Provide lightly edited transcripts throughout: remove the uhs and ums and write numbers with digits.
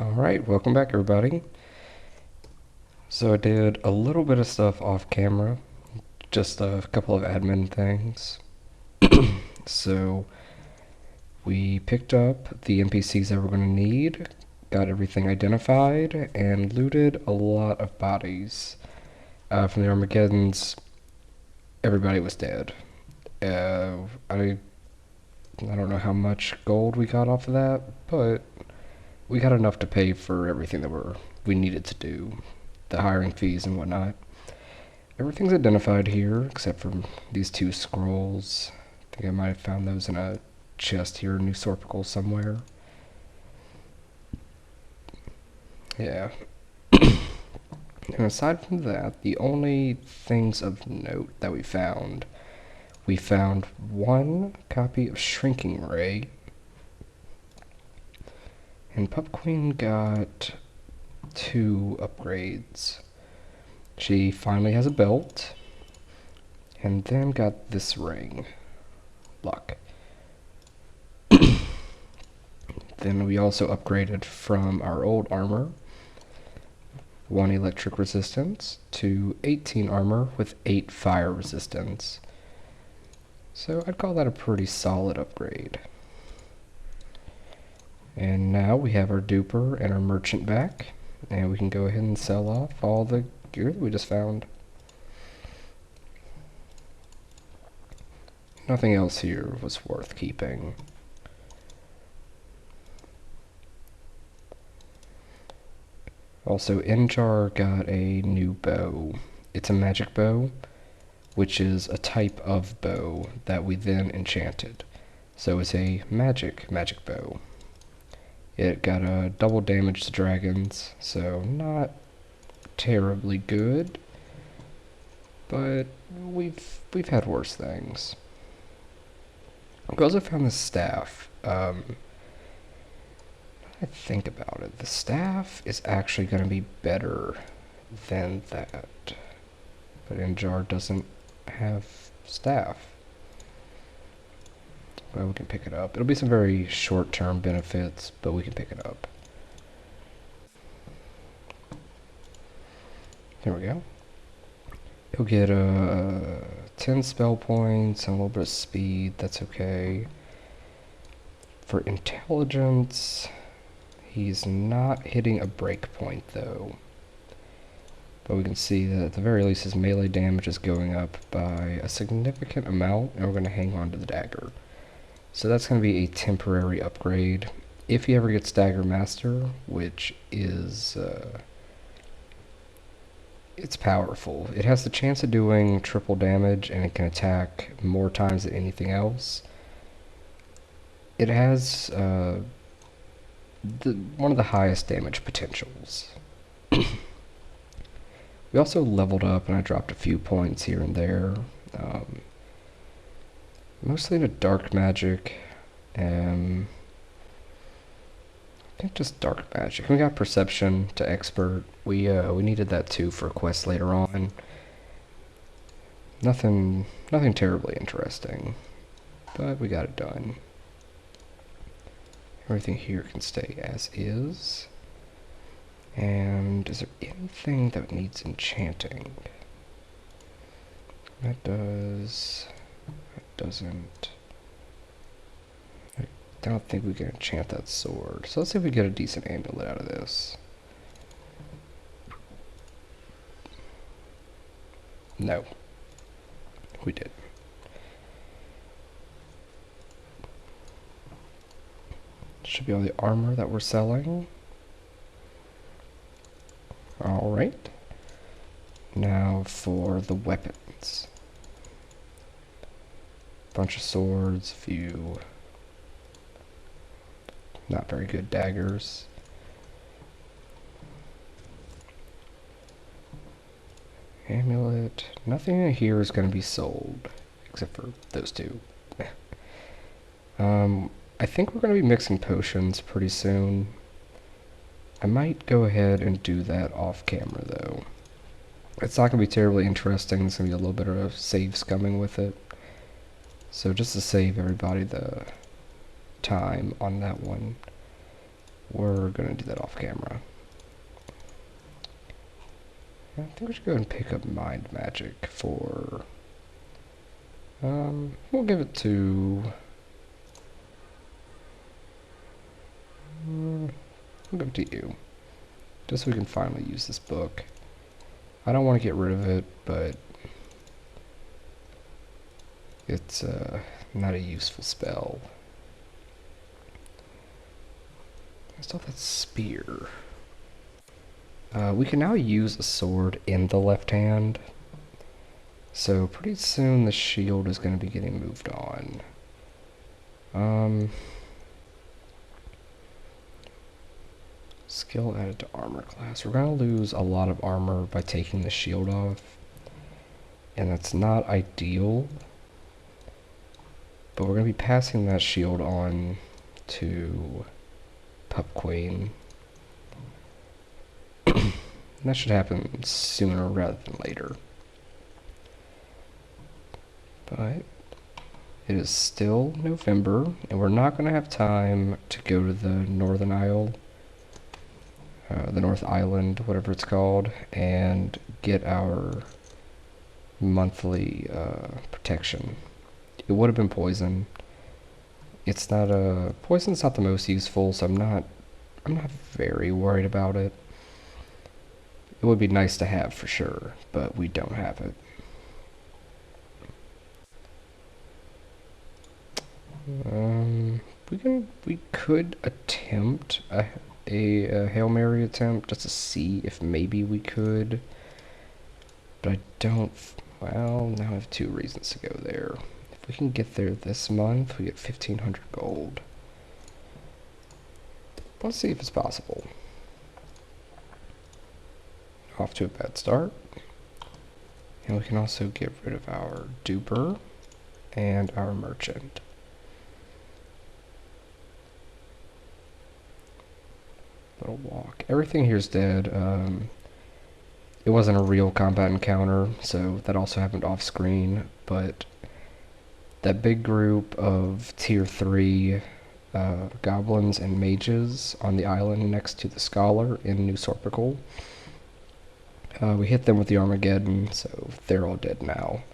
Alright, welcome back everybody. So I did a little bit of stuff off camera, just a couple of admin things. So we picked up the NPCs that we're going to need, got everything identified, and looted a lot of bodies. From the Armageddons, everybody was dead. I don't know how much gold we got off of that, but we got enough to pay for everything that we needed to do, the hiring fees and whatnot. Everything's identified here except for these two scrolls. I think I might have found those in a chest here in New Sorpical somewhere. Yeah. And aside from that, the only things of note that we found one copy of Shrinking Ray, and Pup Queen got 2 upgrades. She finally has a belt, and then got this ring. Luck. Then we also upgraded from our old armor, 1 electric resistance, to 18 armor with 8 fire resistance. So I'd call that a pretty solid upgrade. And now we have our duper and our merchant back, and we can go ahead and sell off all the gear that we just found. Nothing else here was worth keeping. Also, Injar got a new bow. It's a magic bow, which is a type of bow that we then enchanted. So it's a magic bow. It got a double damage to dragons, so not terribly good, but we've had worse things. We also found this staff. I think about it, the staff is actually going to be better than that, but Injar doesn't have staff. Well, we can pick it up. It'll be some very short-term benefits, but we can pick it up. There we go. He'll get 10 spell points and a little bit of speed. That's okay. For intelligence, he's not hitting a break point though. But we can see that at the very least his melee damage is going up by a significant amount, and we're going to hang on to the dagger. So that's going to be a temporary upgrade. If he ever gets Dagger Master, which is it's powerful. It has the chance of doing triple damage, and it can attack more times than anything else. It has one of the highest damage potentials. We also leveled up, and I dropped a few points here and there. Mostly into dark magic. I think just dark magic. We got perception to expert. We needed that too for a quest later on. Nothing terribly interesting, but we got it done. Everything here can stay as is. And is there anything that needs enchanting? That does. That doesn't. I don't think we can enchant that sword. So let's see if we get a decent amulet out of this. No. We did. Should be all the armor that we're selling. Alright. Now for the weapons. Bunch of swords, few not very good daggers. Amulet. Nothing in here is going to be sold, except for those two. I think we're going to be mixing potions pretty soon. I might go ahead and do that off camera though. It's not going to be terribly interesting. There's going to be a little bit of save scumming with it. So just to save everybody the time on that one, we're gonna do that off camera. I think we should go ahead and pick up Mind Magic for... we'll give it to... we'll give it to you. Just so we can finally use this book. I don't want to get rid of it, but... it's not a useful spell. I still have that spear. We can now use a sword in the left hand. So pretty soon the shield is going to be getting moved on. Skill added to armor class. We're going to lose a lot of armor by taking the shield off. And that's not ideal. But we're going to be passing that shield on to Pup Queen. And that should happen sooner rather than later. But it is still November, and we're not going to have time to go to the Northern Isle, the North Island, whatever it's called, and get our monthly protection. It would have been poison. It's not poison's not the most useful, so I'm not very worried about it. It would be nice to have for sure, but we don't have it. We could attempt a Hail Mary attempt just to see if maybe we could, but I don't. Well, now I have 2 reasons to go there. If we can get there this month, we get 1,500 gold. Let's see if it's possible. Off to a bad start. And we can also get rid of our duper and our merchant. Little walk. Everything here is dead. It wasn't a real combat encounter, so that also happened off screen, but that big group of tier 3 goblins and mages on the island next to the scholar in New Sorpical, we hit them with the Armageddon, so they're all dead now.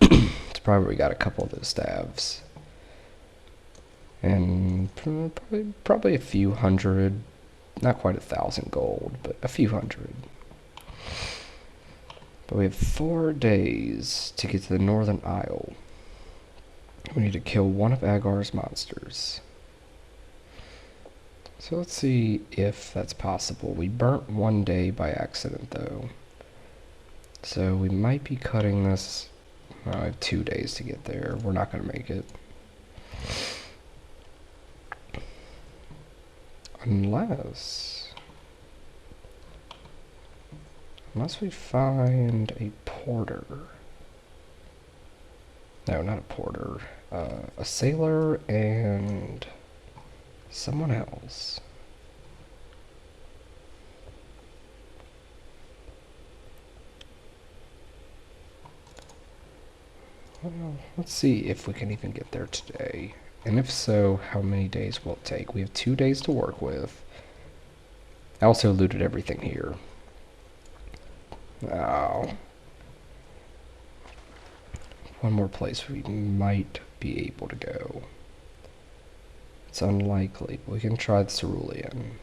It's probably we got a couple of those staves. And probably a few hundred, not quite 1,000 gold, but a few hundred. But we have 4 days to get to the Northern Isle. We need to kill one of Agar's monsters. So let's see if that's possible. We burnt 1 day by accident, though. So we might be cutting this. I have 2 days to get there. We're not going to make it. Unless we find a porter. No, not a porter. A sailor and someone else. Well, let's see if we can even get there today. And if so, how many days will it take? We have 2 days to work with. I also looted everything here. Oh. One more place we might be able to go. It's unlikely. We can try the Cerulean.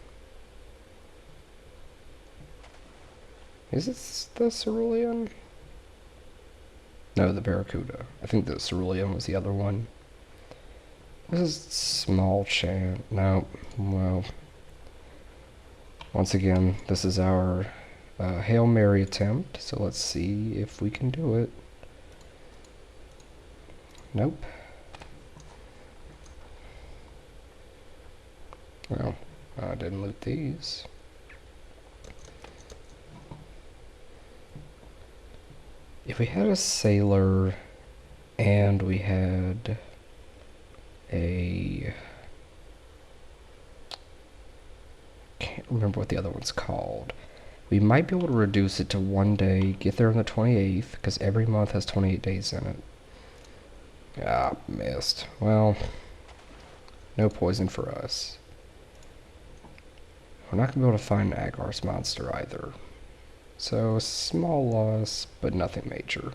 Is it the Cerulean? No, the Barracuda. I think the Cerulean was the other one. This is small chance. No, well. Once again, this is our Hail Mary attempt, so let's see if we can do it. Nope. Well, I didn't loot these. If we had a sailor and we had a... can't remember what the other one's called. We might be able to reduce it to 1 day, get there on the 28th, because every month has 28 days in it. Ah, missed. Well, no poison for us. We're not going to be able to find an Agar's monster either. So, small loss, but nothing major.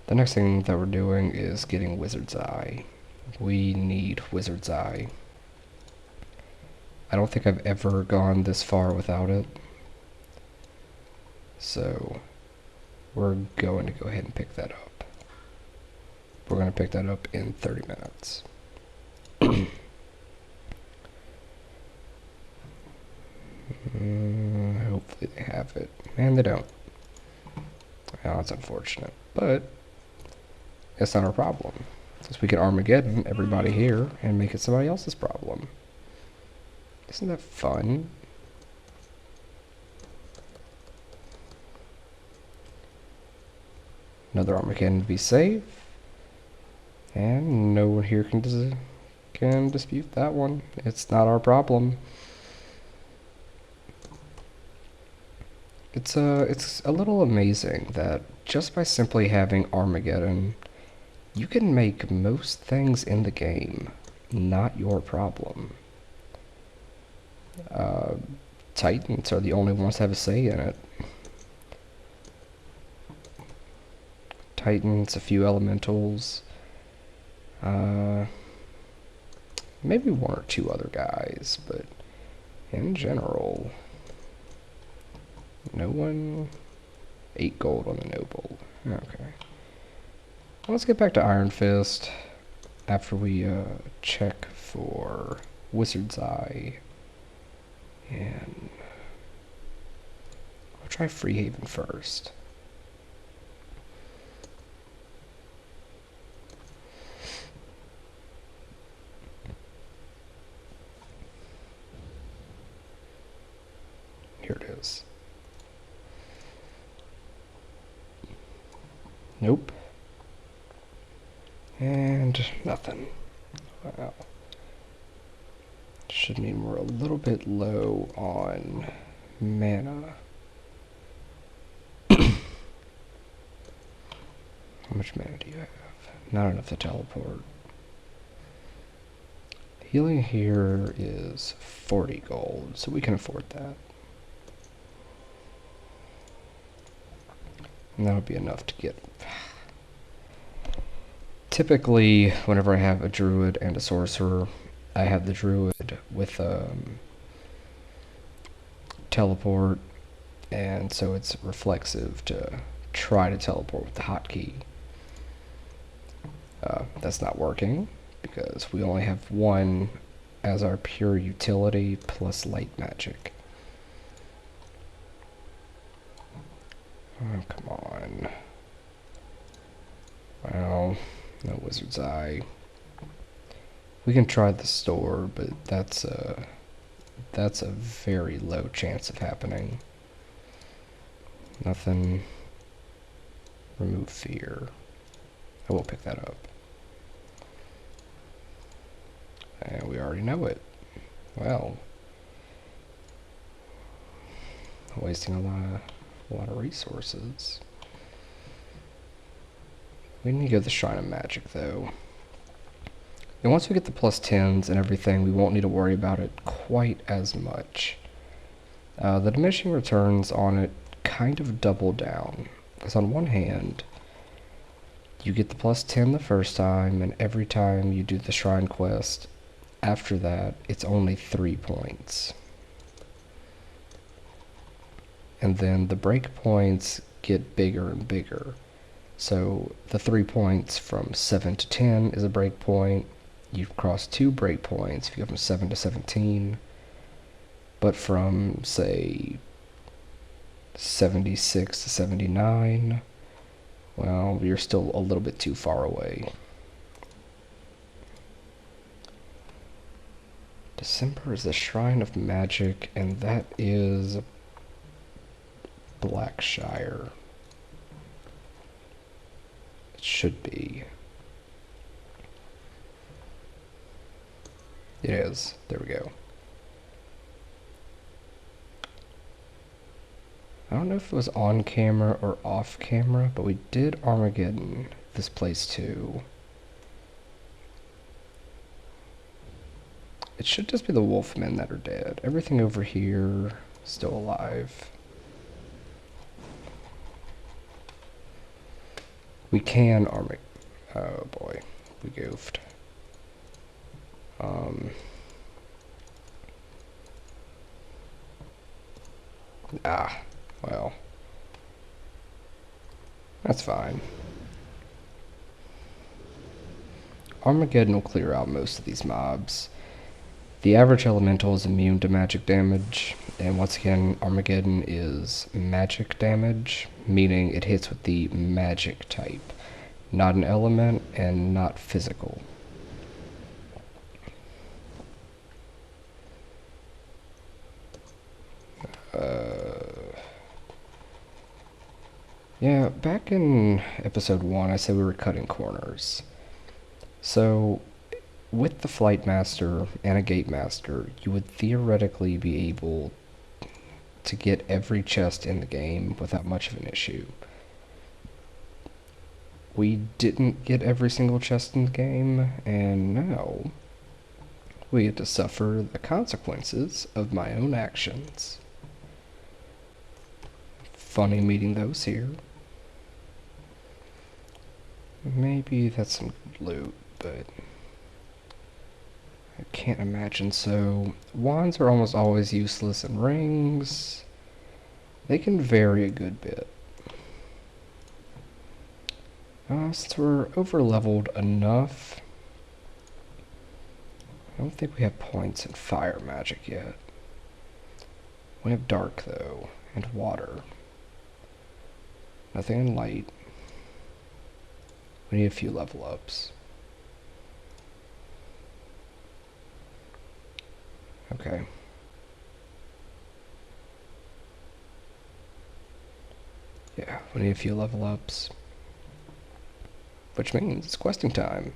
The next thing that we're doing is getting Wizard's Eye. We need Wizard's Eye. I don't think I've ever gone this far without it. So, we're going to go ahead and pick that up. We're going to pick that up in 30 minutes. Hopefully they have it. And they don't. Oh, that's unfortunate. But it's not our problem. Because we can Armageddon everybody here and make it somebody else's problem. Isn't that fun? Another Armageddon to be safe. And no one here can dispute that one. It's not our problem. It's a little amazing that just by simply having Armageddon, you can make most things in the game not your problem. Titans are the only ones that have a say in it. Titans, a few elementals, maybe one or two other guys, but in general, no one. 8 gold on the noble. Okay. Let's get back to Iron Fist after we check for Wizard's Eye. And we'll try Freehaven first. Here it is. Nope. And nothing. Wow. Should mean we're a little bit low on mana. How much mana do you have? Not enough to teleport. Healing here is 40 gold, so we can afford that. And that'll be enough to get... Typically, whenever I have a druid and a sorcerer, I have the druid with teleport, and so it's reflexive to try to teleport with the hotkey. That's not working, because we only have one as our pure utility plus light magic. Oh, come on. Well, no Wizard's Eye. We can try the store, but that's a very low chance of happening. Nothing. Remove fear. I will pick that up. And we already know it. Well. Wasting a lot of resources. We need to go to the Shrine of Magic, though. And once we get the plus 10s and everything, we won't need to worry about it quite as much. The diminishing returns on it kind of double down. Because on one hand, you get the plus 10 the first time, and every time you do the Shrine quest, after that, it's only 3 points. And then the breakpoints get bigger and bigger. So the 3 points from 7 to 10 is a breakpoint. You've crossed 2 breakpoints if you go from 7 to 17. But from, say, 76 to 79, well, you're still a little bit too far away. December is the Shrine of Magic, and that is Blackshire. It should be. It is. There we go. I don't know if it was on camera or off camera, but we did Armageddon this place too. it should just be the wolfmen that are dead. Everything over here still alive. We can armor. Oh boy, we goofed. Well, that's fine. Armageddon will clear out most of these mobs. The average elemental is immune to magic damage, and once again, Armageddon is magic damage, meaning it hits with the magic type, not an element and not physical. Yeah, back in episode 1, I said we were cutting corners. So, with the Flight Master and a Gate Master, you would theoretically be able to get every chest in the game without much of an issue. We didn't get every single chest in the game, and now we had to suffer the consequences of my own actions. Funny meeting those here. Maybe that's some loot, but I can't imagine so. Wands are almost always useless, and rings, they can vary a good bit. Since we're over-leveled enough, I don't think we have points in fire magic yet. We have dark, though, and water. Nothing in light. We need a few level ups. Okay. Yeah, we need a few level ups. Which means it's questing time.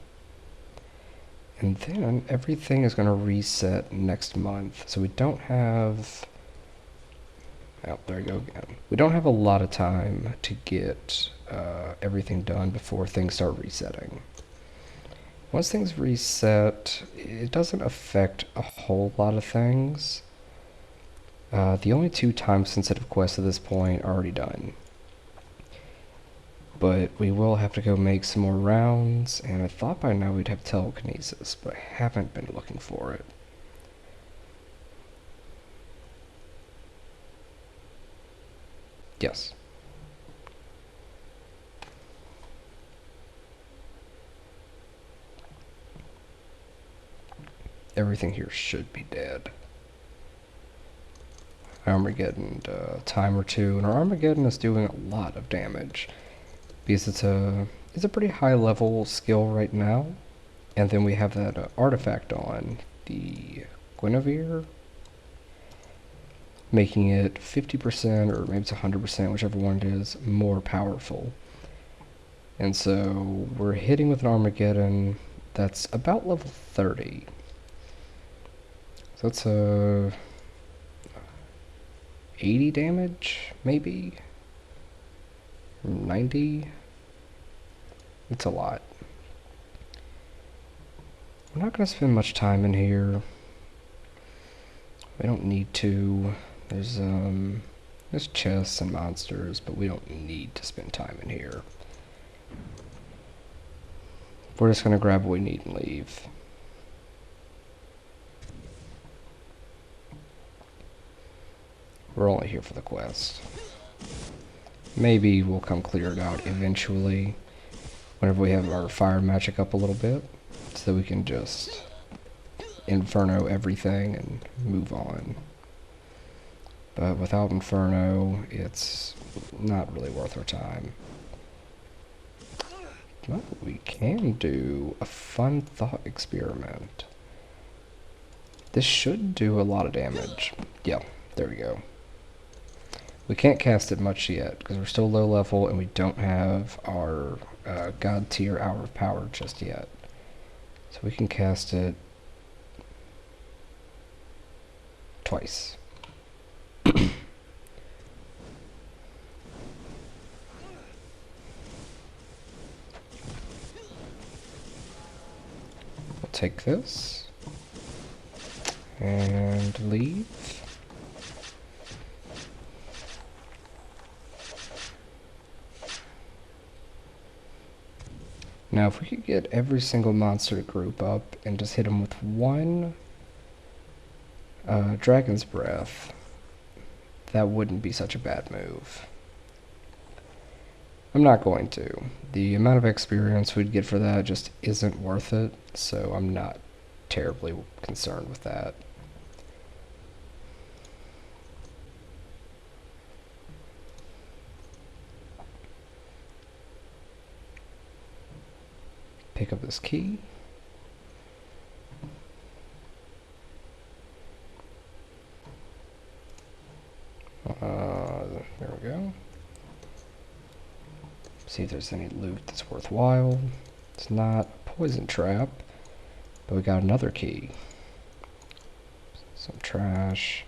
And then everything is going to reset next month. So we don't have... Oh, there we go again. We don't have a lot of time to get everything done before things start resetting. Once things reset, it doesn't affect a whole lot of things. The only 2 time-sensitive quests at this point are already done. But we will have to go make some more rounds, and I thought by now we'd have telekinesis, but I haven't been looking for it. Yes. Everything here should be dead. Armageddon, time or 2, and our Armageddon is doing a lot of damage. Because it's a pretty high level skill right now. And then we have that artifact on, the Guinevere, making it 50% or maybe it's 100%, whichever one it is, more powerful. And so we're hitting with an Armageddon that's about level 30. So that's 80 damage, maybe? 90? It's a lot. We're not going to spend much time in here. We don't need to. There's chests and monsters, but we don't need to spend time in here. We're just going to grab what we need and leave. We're only here for the quest. Maybe we'll come clear it out eventually, whenever we have our fire magic up a little bit, so we can just Inferno everything and move on. But without Inferno, it's not really worth our time. But we can do a fun thought experiment. This should do a lot of damage. Yeah, there we go. We can't cast it much yet, because we're still low level and we don't have our God tier Hour of Power just yet. So we can cast it twice. We'll take this. And leave. Now, if we could get every single monster to group up and just hit them with one Dragon's Breath, that wouldn't be such a bad move. I'm not going to. The amount of experience we'd get for that just isn't worth it, so I'm not terribly concerned with that. Pick up this key. There we go. See if there's any loot that's worthwhile. It's not a poison trap, but we got another key. Some trash.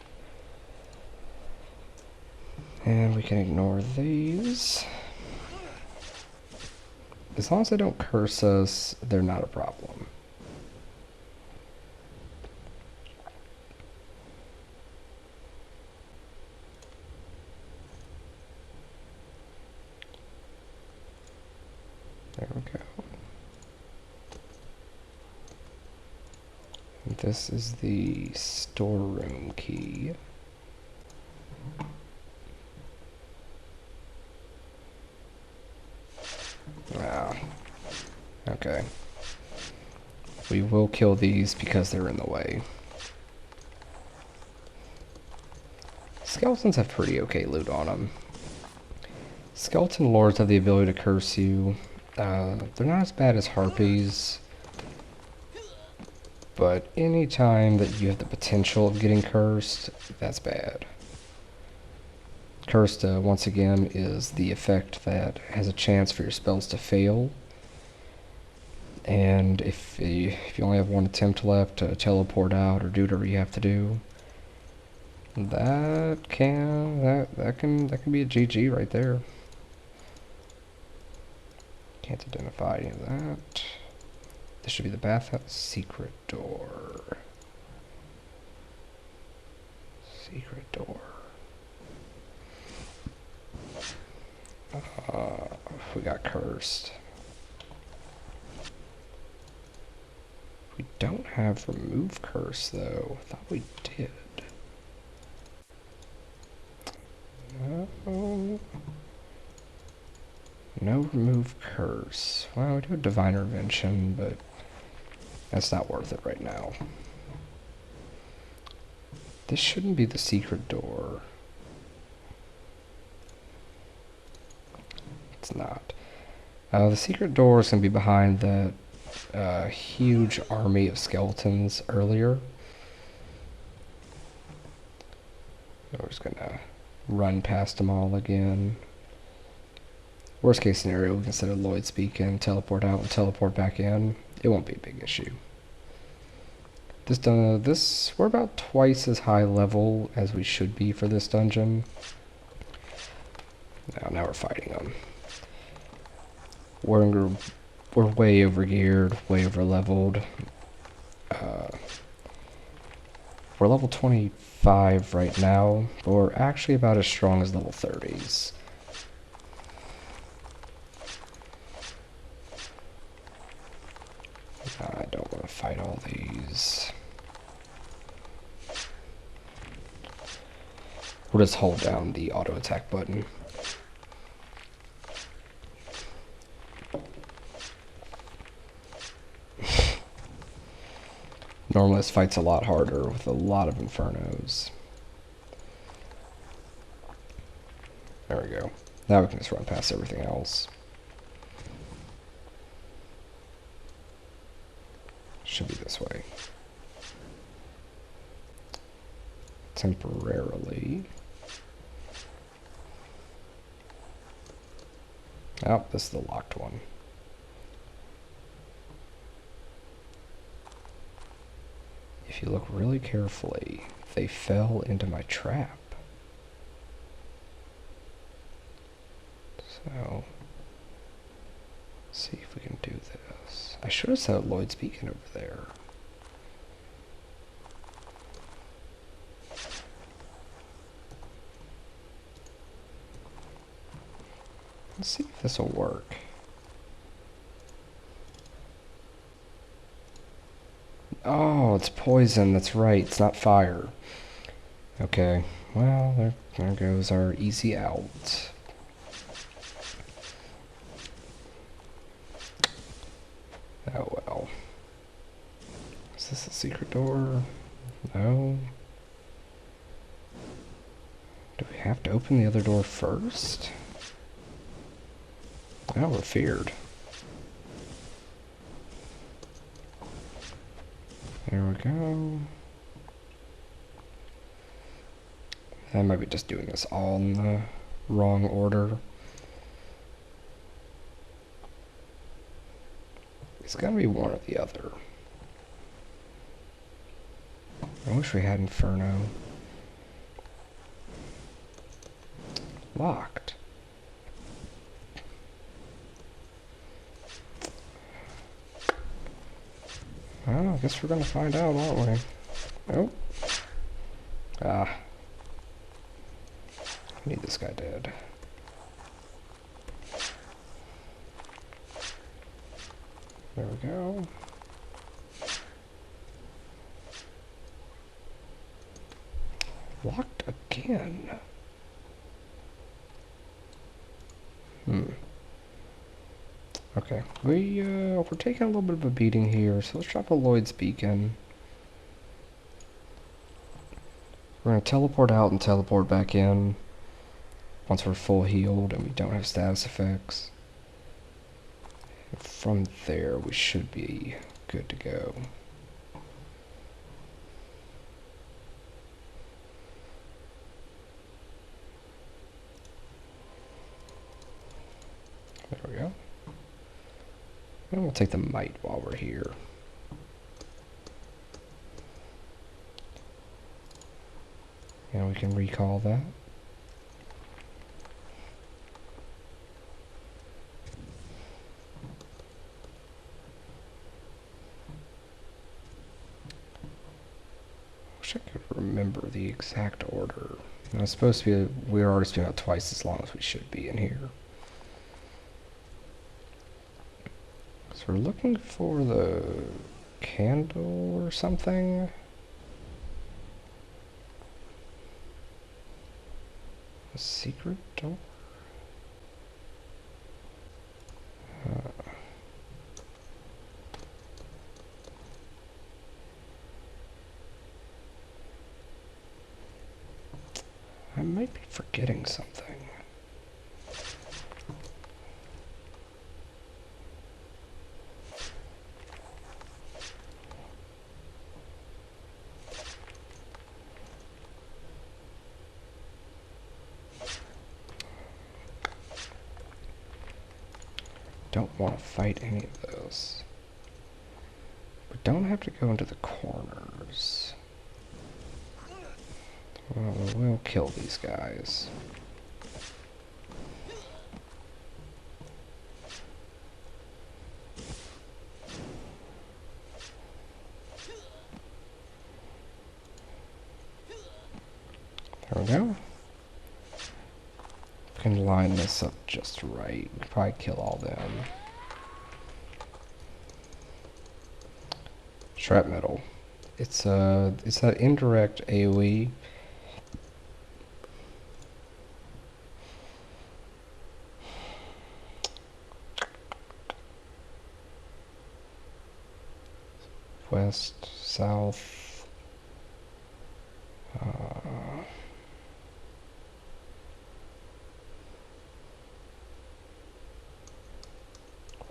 And we can ignore these. As long as they don't curse us, they're not a problem. There we go. And this is the storeroom key. Ah, okay. We will kill these because they're in the way. Skeletons have pretty okay loot on them. Skeleton lords have the ability to curse you. They're not as bad as harpies, but any time that you have the potential of getting cursed, that's bad. Cursed, once again, is the effect that has a chance for your spells to fail. And if you only have one attempt left to teleport out or do whatever you have to do, that can be a GG right there. Can't identify any of that. This should be the bathhouse. Secret door. Secret door. We got cursed. We don't have remove curse though. I thought we did. No. No remove curse. Well, we do a divine intervention, but that's not worth it right now. This shouldn't be the secret door. It's not. The secret door is going to be behind that huge army of skeletons earlier. So we're just going to run past them all again. Worst case scenario, we can set a Lloyd's Beacon, teleport out and teleport back in. It won't be a big issue. We're about twice as high level as we should be for this dungeon. Now we're fighting them. We're way over geared, way over leveled. We're level 25 right now, but we're actually about as strong as level 30s. I don't want to fight all these. We'll just hold down the auto attack button. Normally this fight's a lot harder with a lot of infernos. There we go. Now we can just run past everything else. Should be this way. Temporarily. Oh, this is the locked one. If you look really carefully, they fell into my trap. So, let's see if we can do this. I should have set Lloyd's Beacon over there. Let's see if this will work. Oh, it's poison. That's right. It's not fire. Okay. Well, there goes our easy out. Oh well. Is this a secret door? No. Do we have to open the other door first? Oh, we're feared. There we go. I might be just doing this all in the wrong order. It's gotta be one or the other. I wish we had Inferno. Locked. Well, I guess we're gonna find out, aren't we? Oh. Ah. I need this guy dead. There we go. Locked again. Okay, we're taking a little bit of a beating here, so let's drop a Lloyd's Beacon. We're gonna teleport out and teleport back in once we're full healed and we don't have status effects. And from there, we should be good to go. There we go. And we'll take the Might while we're here. And we can recall that. Wish I could remember the exact order. Now, it's supposed to be, we're already been about twice as long as we should be in here. So we're looking for the candle or something. A secret door? I might be forgetting something. Don't want to fight any of this. We don't have to go into the corners. Well, we'll kill these guys. There we go. Can line this up just right. We could probably kill all them. Shrapnel. It's that indirect AoE. West, south.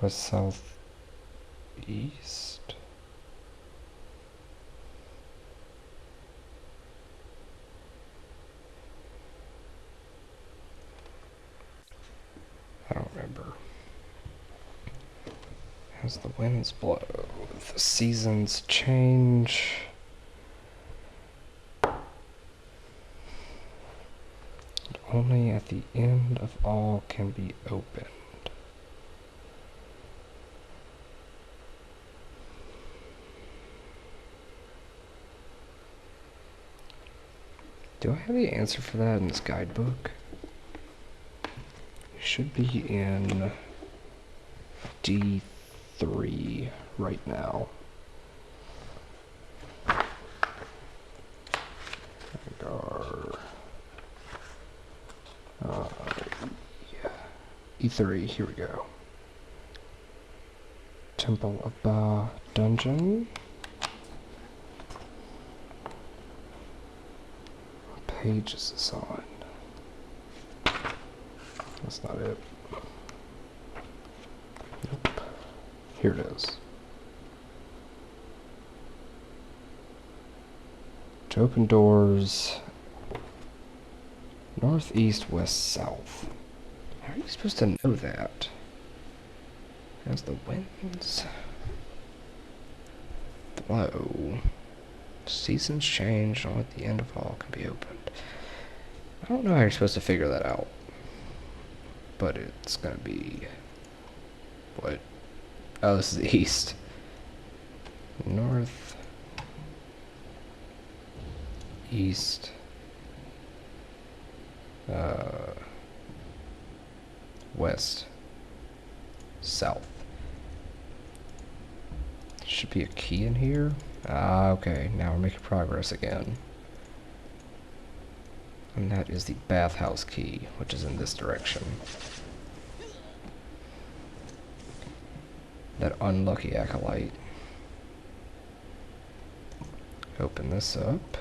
West, south, east. I don't remember. As the winds blow, the seasons change. And only at the end of all can be opened. Do I have the answer for that in this guidebook? should be in D3 right now. Yeah. E3, here we go. Temple of Ba dungeon. What page is this on? That's not it. Nope. Here it is. To open doors, north, east, west, south. How are you supposed to know that? As the winds blow, seasons change, only at the end of all can be opened. I don't know how you're supposed to figure that out, but it's gonna be what? Oh, this is the east. North, east, west, south. Should be a key in here. Ah, okay, now we're making progress again. And that is the bathhouse key, which is in this direction. That unlucky acolyte. Open this up.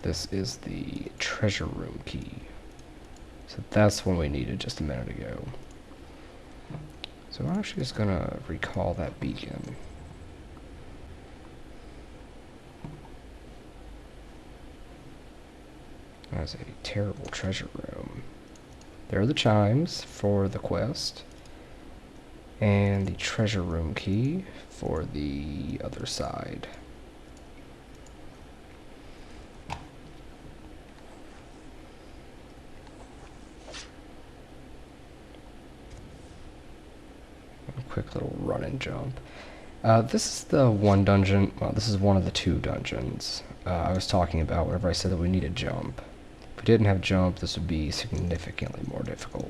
This is the treasure room key. So that's one we needed just a minute ago. So I'm actually just gonna recall that beacon. That's a terrible treasure room. There are the chimes for the quest, and the treasure room key for the other side. A quick little run and jump. This is the one dungeon, well, this is one of the two dungeons I was talking about whenever I said that we needed jump. If we didn't have jump, this would be significantly more difficult.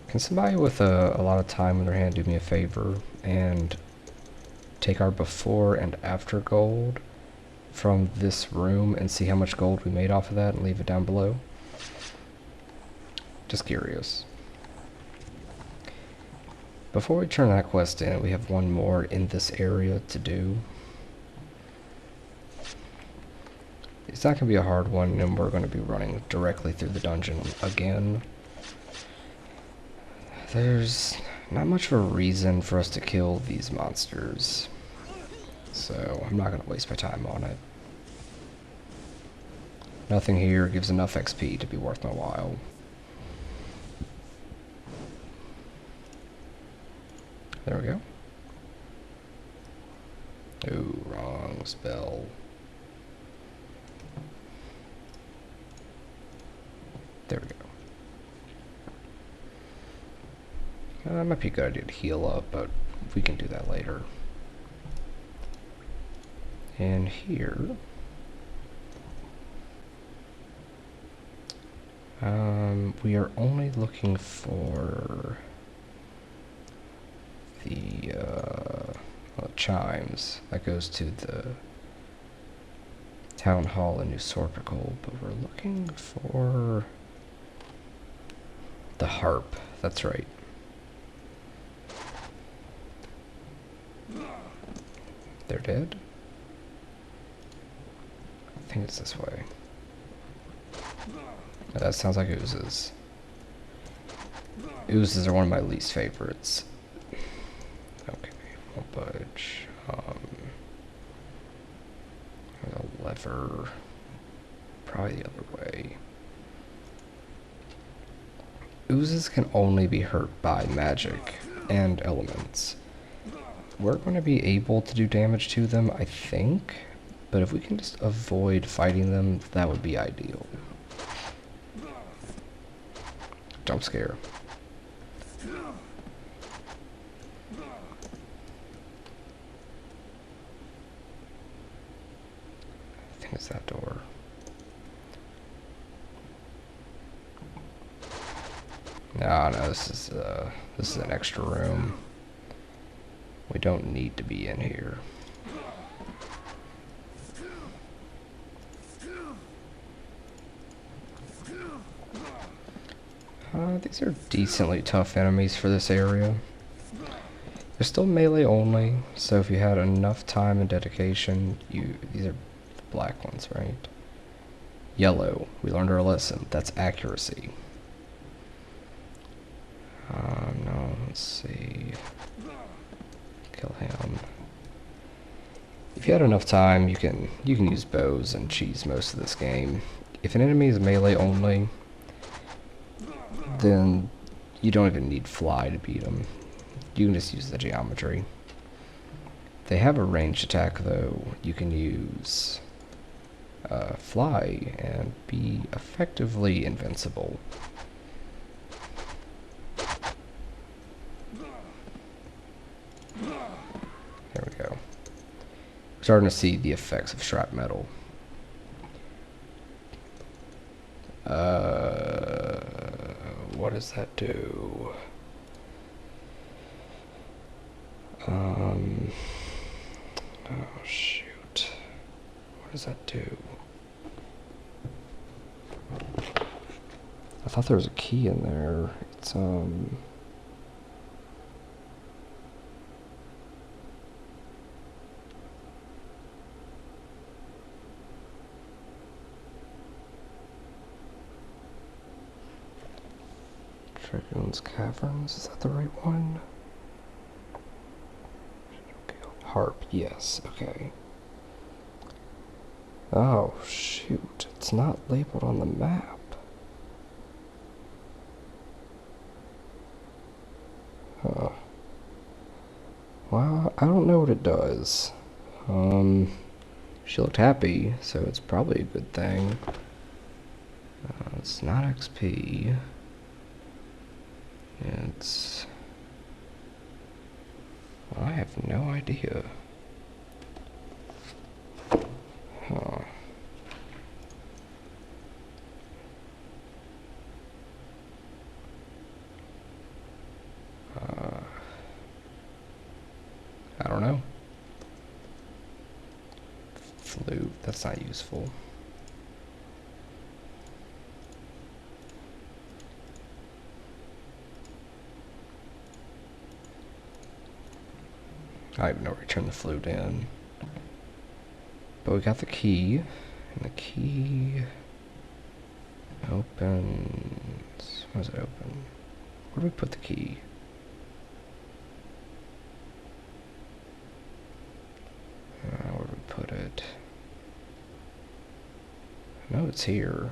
Can somebody with a lot of time on their hand do me a favor and take our before and after gold from this room and see how much gold we made off of that and leave it down below? Just curious. Before we turn that quest in, we have one more in this area to do. It's not going to be a hard one, and we're going to be running directly through the dungeon again. There's not much of a reason for us to kill these monsters, so I'm not going to waste my time on it. Nothing here gives enough XP to be worth my while. There we go. Ooh, wrong spell. There we go. It might be a good idea to heal up, but we can do that later. And here, we are only looking for the chimes. That goes to the town hall in New Sorpical, but we're looking for the harp. That's right. They're dead? I think it's this way. That sounds like oozes. Oozes are one of my least favorites. Okay, won't budge. There's a lever. Probably the other way. Oozes can only be hurt by magic and elements. We're going to be able to do damage to them, I think, but if we can just avoid fighting them, that would be ideal. Jump scare. is that door? No, this is an extra room. We don't need to be in here. These are decently tough enemies for this area. They're still melee only, so if you had enough time and dedication, these are the black ones, right? Yellow, we learned our lesson. That's accuracy. No, let's see. Kill him. If you had enough time, you can use bows and cheese most of this game. If an enemy is melee only, then you don't even need fly to beat them. You can just use the geometry. They have a ranged attack though. You can use fly and be effectively invincible. There we go. We're starting to see the effects of shrapnel. What does that do? Oh shoot. What does that do? I thought there was a key in there. It's Caverns, is that the right one? Harp, yes, okay. Oh, shoot, it's not labeled on the map. Huh. Well, I don't know what it does. She looked happy, so it's probably a good thing. It's not XP. It's... well, I have no idea. Huh. I don't know. Flute, that's not useful. I don't even know where to turn the flute in. But we got the key, and the key opens... where does it open? Where do we put the key? Where do we put it? I know it's here.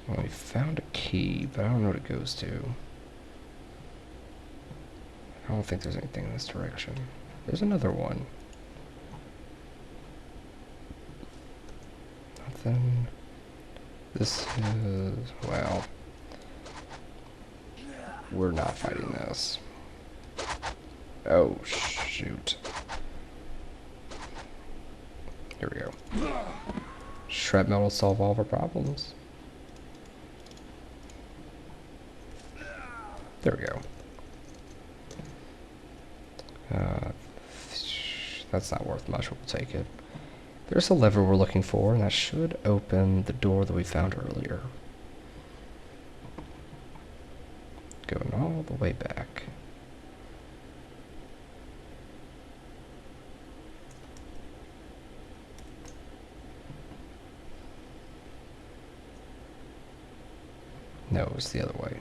Well, we found a key, but I don't know what it goes to. I don't think there's anything in this direction. There's another one. Nothing. This is... well... we're not fighting this. Oh, shoot. Here we go. Shrapnel will solve all of our problems. There we go. That's not worth much, we'll take it. There's a lever we're looking for, and that should open the door that we found earlier. Going all the way back. No, it was the other way.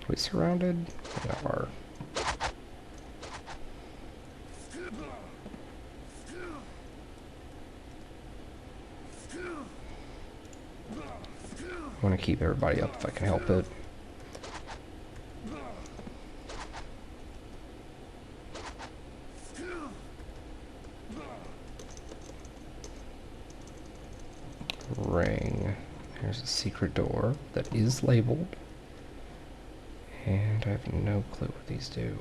We surrounded? We are. I want to keep everybody up if I can help it. There's a secret door that is labeled. And I have no clue what these do.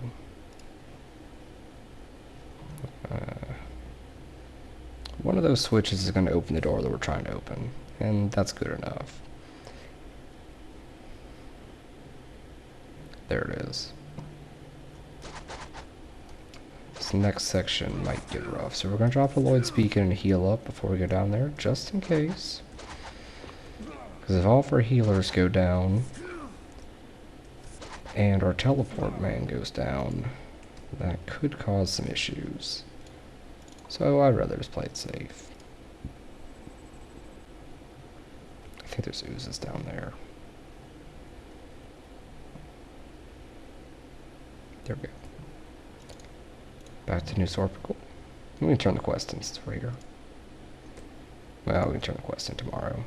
One of those switches is going to open the door that we're trying to open. And that's good enough. There it is. This next section might get rough, so we're going to drop a Lloyd's Beacon and heal up before we go down there, just in case. Because if all of our healers go down, and our teleport man goes down, that could cause some issues. So I'd rather just play it safe. I think there's oozes down there. There we go. Back to New Sorpical. We can turn the quest in since we're here. Well, we can turn the quest in tomorrow.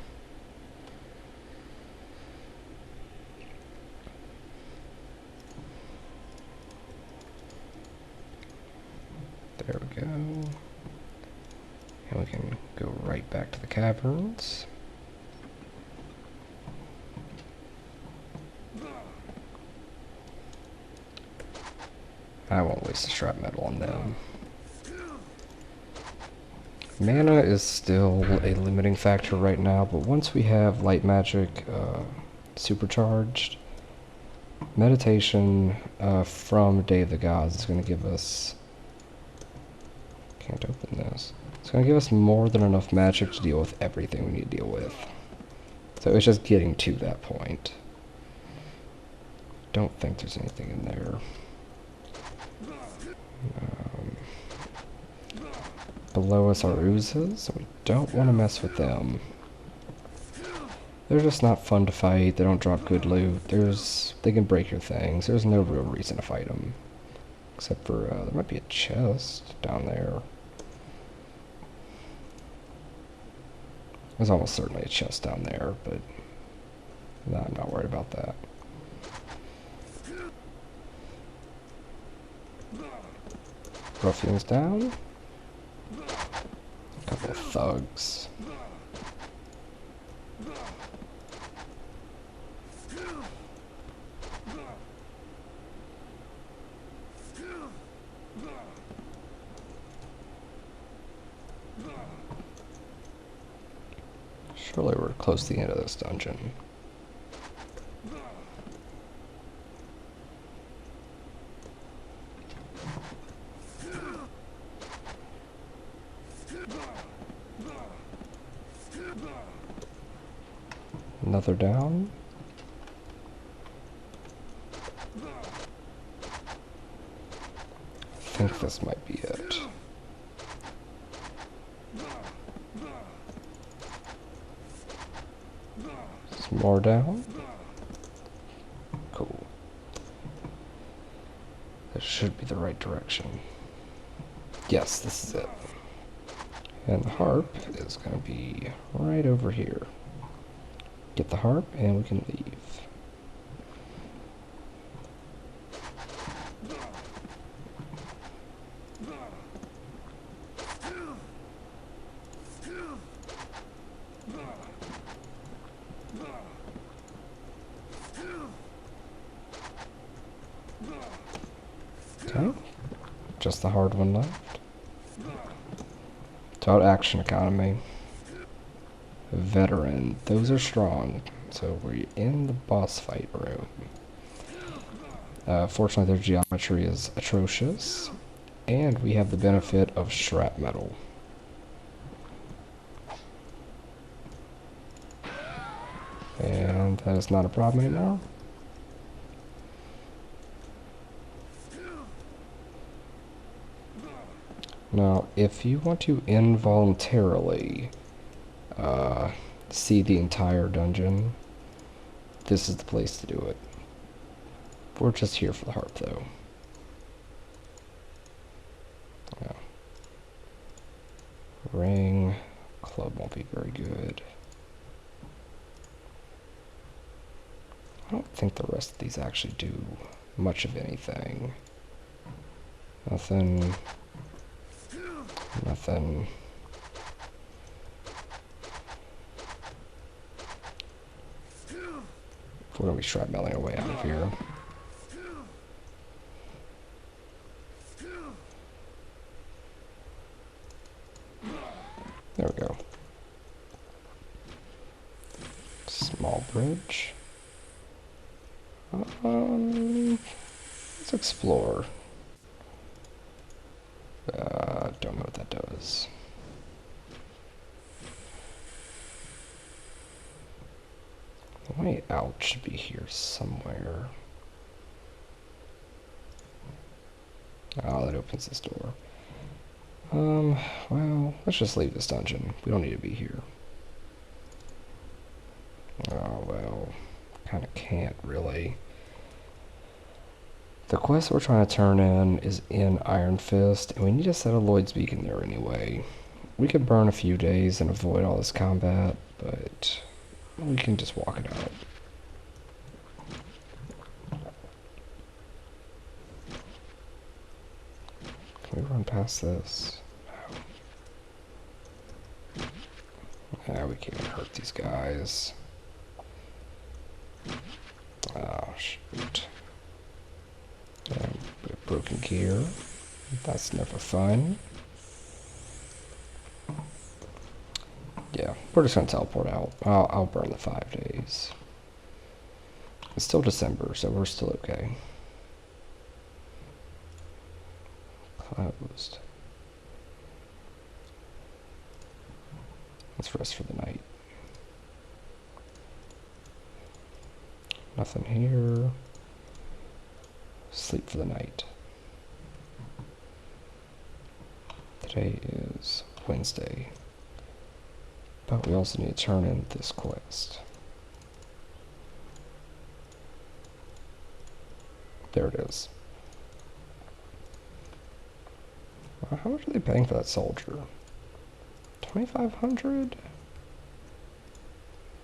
There we go. And we can go right back to the caverns. I won't waste the strap metal on them. Mana is still a limiting factor right now, but once we have light magic supercharged, meditation from Day of the Gods is going to give us... Can't open this. It's going to give us more than enough magic to deal with everything we need to deal with. So it's just getting to that point. Don't think there's anything in there. Below us are oozes, so we don't want to mess with them. They're just not fun to fight. They don't drop good loot. They can break your things. There's no real reason to fight them. Except for, there might be a chest down there. There's almost certainly a chest down there, but no, I'm not worried about that. Ruffians down. A couple of thugs. Surely we're close to the end of this dungeon. Another down. I think this might be it. Some more down. Cool. This should be the right direction. Yes, this is it. And the harp is going to be right over here. Get the harp and we can leave. Okay, just the hard one left. Tout action economy. Veteran, those are strong. So we're in the boss fight room. Fortunately, their geometry is atrocious, and we have the benefit of strap metal. And that is not a problem anymore. Now, if you want to involuntarily see the entire dungeon, this is the place to do it. We're just here for the harp, though. Yeah. Ring, club won't be very good. I don't think the rest of these actually do much of anything. Nothing. We're gonna be shrapnelling our way out of here. There we go. Small bridge. Let's explore. Don't know what that does. The way out should be here somewhere. Oh, that opens this door. Well, let's just leave this dungeon. We don't need to be here. Oh, well, kind of can't, really. The quest we're trying to turn in is in Iron Fist, and we need to set a Lloyd's Beacon there anyway. We could burn a few days and avoid all this combat, but we can just walk it out. Can we run past this? No. Yeah, we can't hurt these guys. Oh, shoot. Damn, bit of broken gear. That's never fun. Yeah, we're just gonna teleport out. I'll burn the 5 days. It's still December, so we're still okay. Closed. Let's rest for the night. Nothing here. Sleep for the night. Today is Wednesday. But we also need to turn in this quest. There it is. How much are they paying for that soldier? 2,500?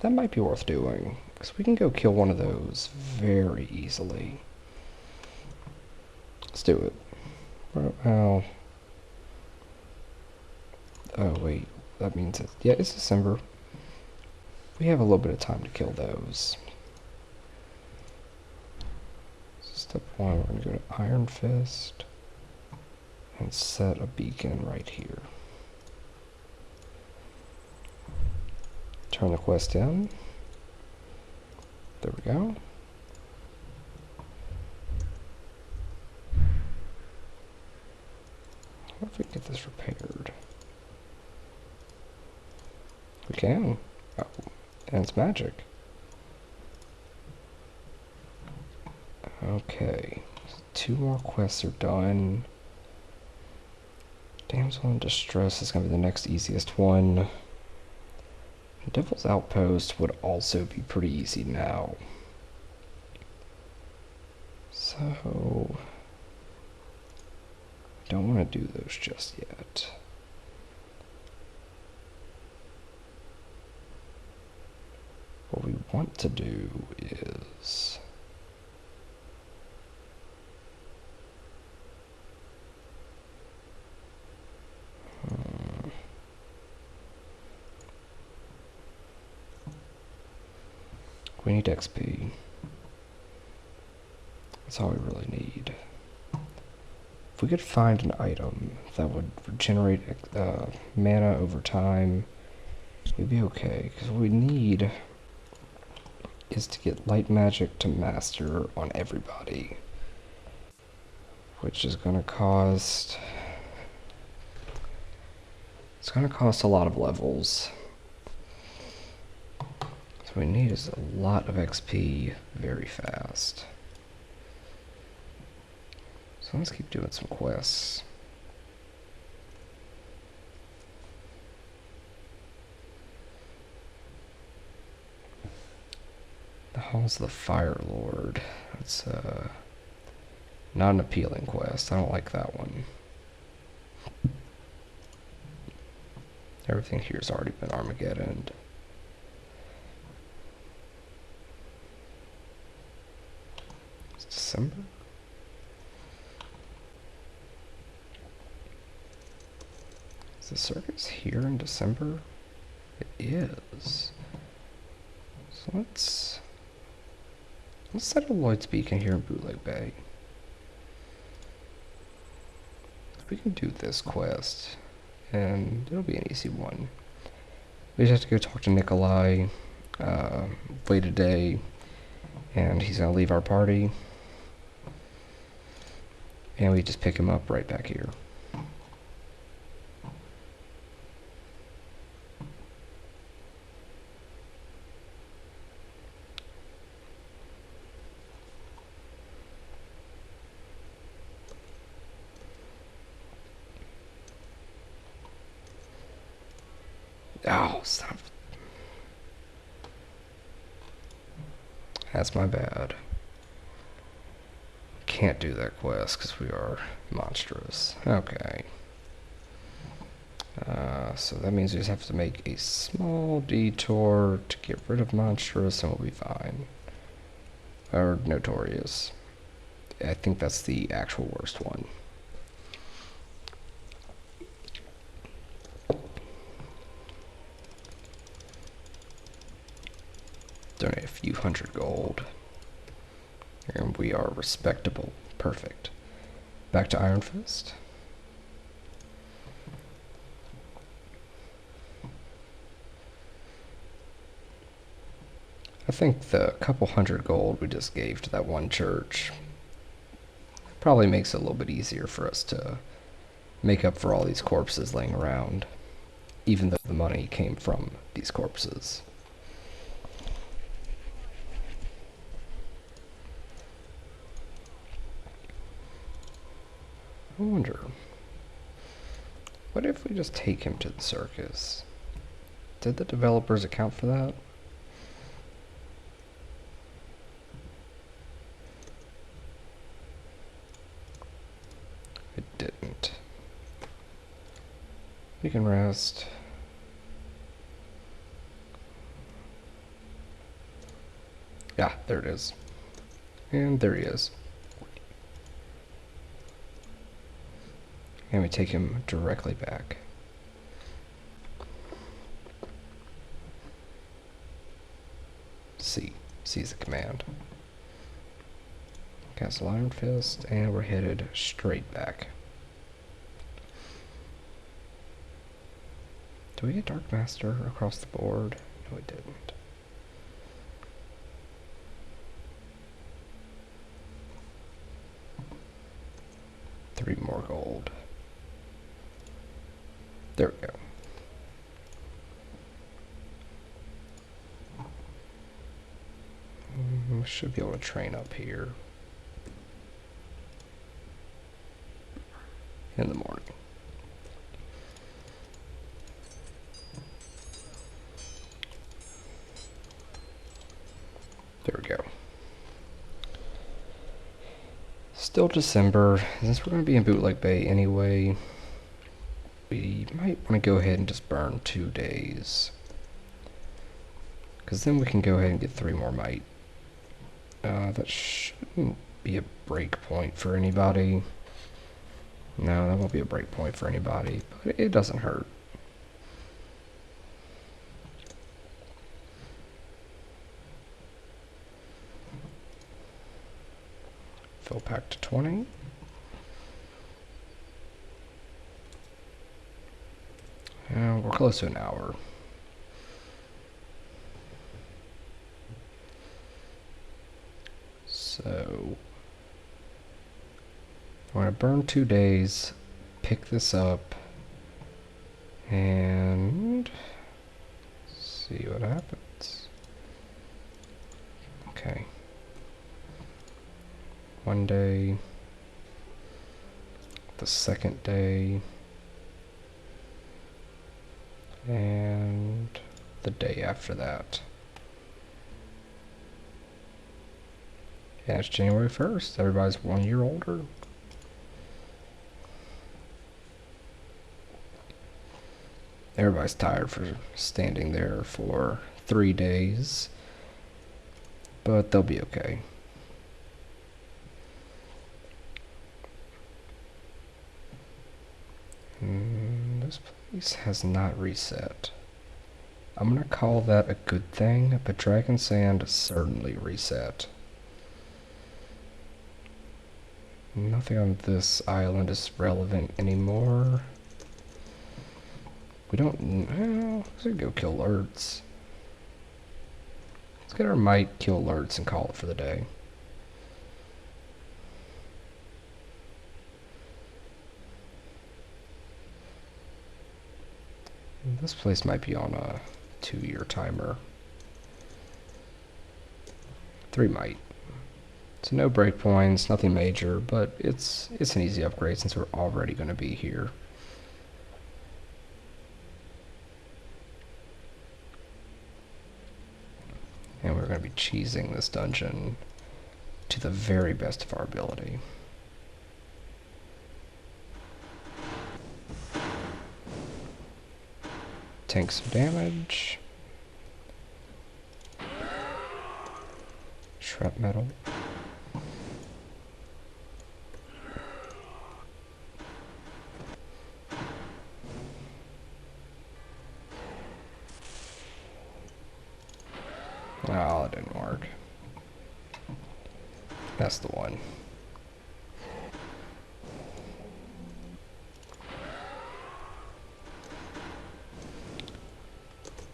That might be worth doing, because we can go kill one of those very easily. Let's do it. Well, oh wait, that means it. Yeah, it's December. We have a little bit of time to kill those. So step 1, we're going to go to Iron Fist and set a beacon right here. Turn the quest in. There we go. What if we get this repaired? We can. Oh, and it's magic. Okay. 2 more quests are done. Damsel in Distress is going to be the next easiest one. Devil's Outpost would also be pretty easy now. So, don't want to do those just yet. What we want to do is we need XP. That's all we really need. If we could find an item that would regenerate mana over time, we'd be okay. Because what we need is to get light magic to master on everybody, which is going to cost. It's going to cost a lot of levels. So what we need is a lot of XP very fast. So let's keep doing some quests. The Halls of the Fire Lord. That's not an appealing quest. I don't like that one. Everything here's already been Armageddon. It's December? Is the circus here in December? It is. So let's Let's set a Lloyd's Beacon here in Bootleg Bay. We can do this quest, and it'll be an easy one. We just have to go talk to Nikolai, wait a day, and he's gonna leave our party. And we just pick him up right back here. Oh, stop. That's my bad. Can't do that quest because we are monstrous. Okay. So that means we just have to make a small detour to get rid of monstrous and we'll be fine. Or notorious. I think that's the actual worst one. Donate a few hundred gold. And we are respectable. Perfect. Back to Iron Fist. I think the couple hundred gold we just gave to that one church probably makes it a little bit easier for us to make up for all these corpses laying around, even though the money came from these corpses. I wonder, what if we just take him to the circus? Did the developers account for that? It didn't. We can rest. Yeah, there it is. And there he is. And we take him directly back. C. C is the command. Castle Iron Fist, and we're headed straight back. Do we get Dark Master across the board? No, we didn't. Three more gold. There we go. We should be able to train up here in the morning. There we go. Still December. Since we're going to be in Bootleg Bay anyway, we might want to go ahead and just burn 2 days. Because then we can go ahead and get 3 more might. That shouldn't be a break point for anybody. No, that won't be a break point for anybody, but it doesn't hurt. Fill pack to 20. And we're close to an hour. So we're going to burn 2 days, pick this up, and see what happens. Okay. 1 day, the 2nd day, and the day after that. Yeah, it's January 1st. Everybody's 1 year older. Everybody's tired for standing there for 3 days, but they'll be okay. This place has not reset. I'm gonna call that a good thing, but Dragon Sand certainly reset. Nothing on this island is relevant anymore. We don't... Well, let's go kill alerts. Let's get our might, kill alerts, and call it for the day. This place might be on a 2-year timer. 3 might. So no breakpoints, nothing major, but it's an easy upgrade since we're already going to be here. And we're going to be cheesing this dungeon to the very best of our ability. Tank some damage. Shrapnel. Oh, it didn't work. That's the one.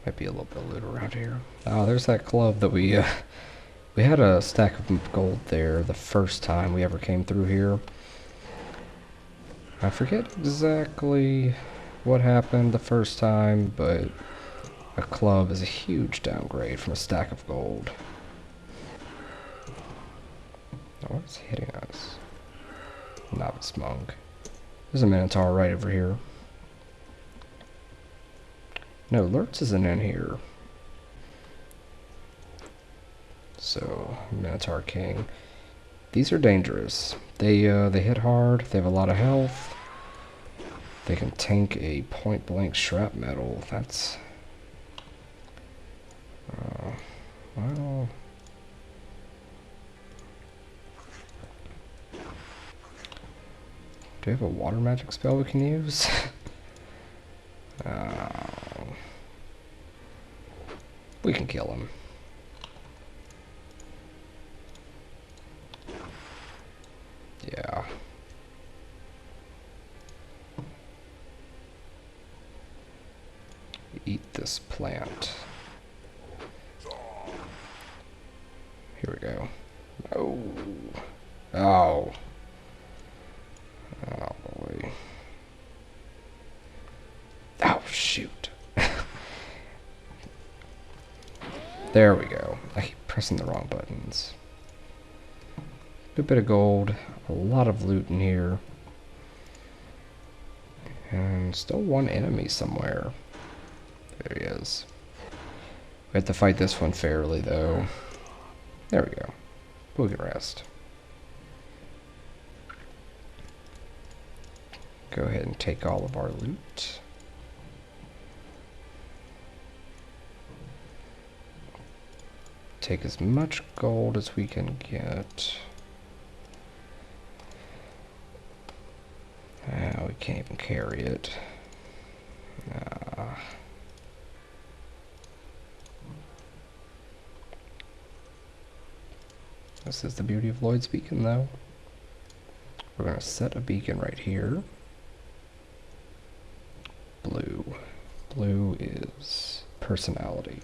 Might be a little bit of loot around here. Oh, there's that club that we had a stack of gold there the first time we ever came through here. I forget exactly what happened the first time, but a club is a huge downgrade from a stack of gold. Oh, what's hitting us? Novice monk. There's a minotaur right over here. No, Lurtz isn't in here. So, Minotaur King. These are dangerous. They hit hard, they have a lot of health. They can tank a point-blank shrapnel. That's... well... Do we have a water magic spell we can use? We can kill him. Yeah. Eat this plant. Here we go. Oh. Oh. Oh boy. Oh shoot. There we go. I keep pressing the wrong buttons. Good bit of gold, a lot of loot in here. And still one enemy somewhere. There he is. We have to fight this one fairly though. There we go. We can rest. Go ahead and take all of our loot. Take as much gold as we can get. We can't even carry it. This is the beauty of Lloyd's Beacon, though. We're going to set a beacon right here. Blue. Blue is personality.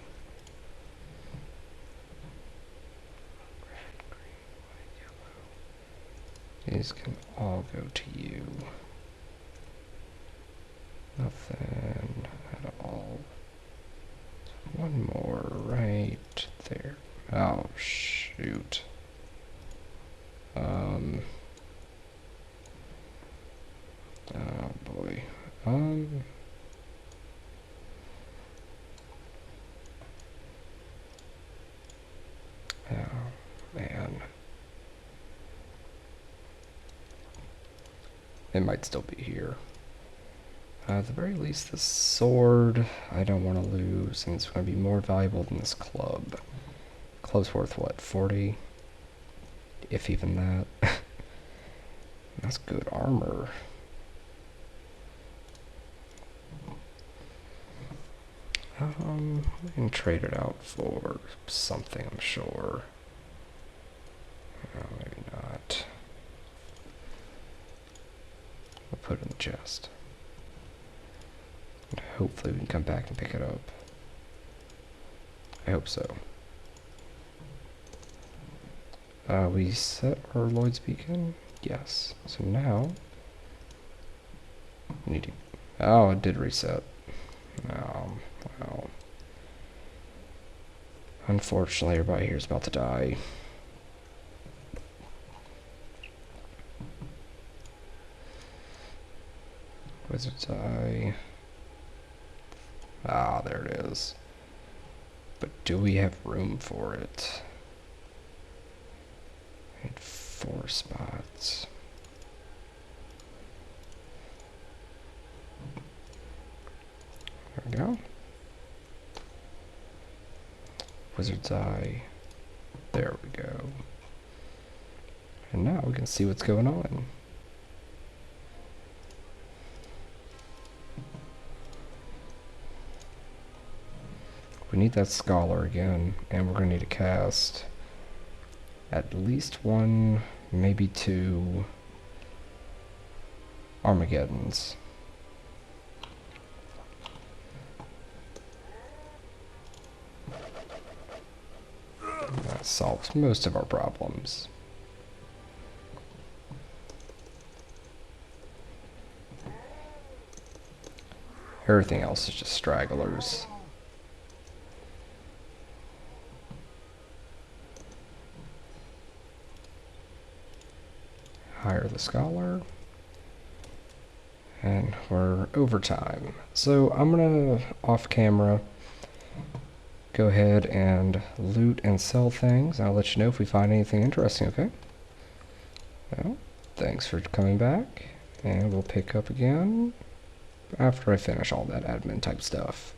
Red, green, white, yellow. These can all go to you. Nothing at all. One more right there. Oh, shoot. Oh boy. Oh man. It might still be here. At the very least, this sword I don't want to lose, and it's going to be more valuable than this club. Club's worth what, 40? If even that. That's good armor. We can trade it out for something, I'm sure. Oh, maybe not. put it in the chest. And hopefully we can come back and pick it up. I hope so. We set our Lloyd's beacon? Yes. So now we need to... Oh, it did reset. Oh, well. Unfortunately, everybody here is about to die. Wizard's Eye. Ah, there it is. But do we have room for it? I need 4 spots. There we go. Wizard's Eye. There we go. And now we can see what's going on. We need that Scholar again, and we're going to need to cast at least 1, maybe 2 Armageddons. That solves most of our problems. Everything else is just stragglers. Hire the Scholar. And we're overtime. So I'm gonna, off camera, go ahead and loot and sell things. I'll let you know if we find anything interesting, okay? Well, thanks for coming back. And we'll pick up again after I finish all that admin type stuff.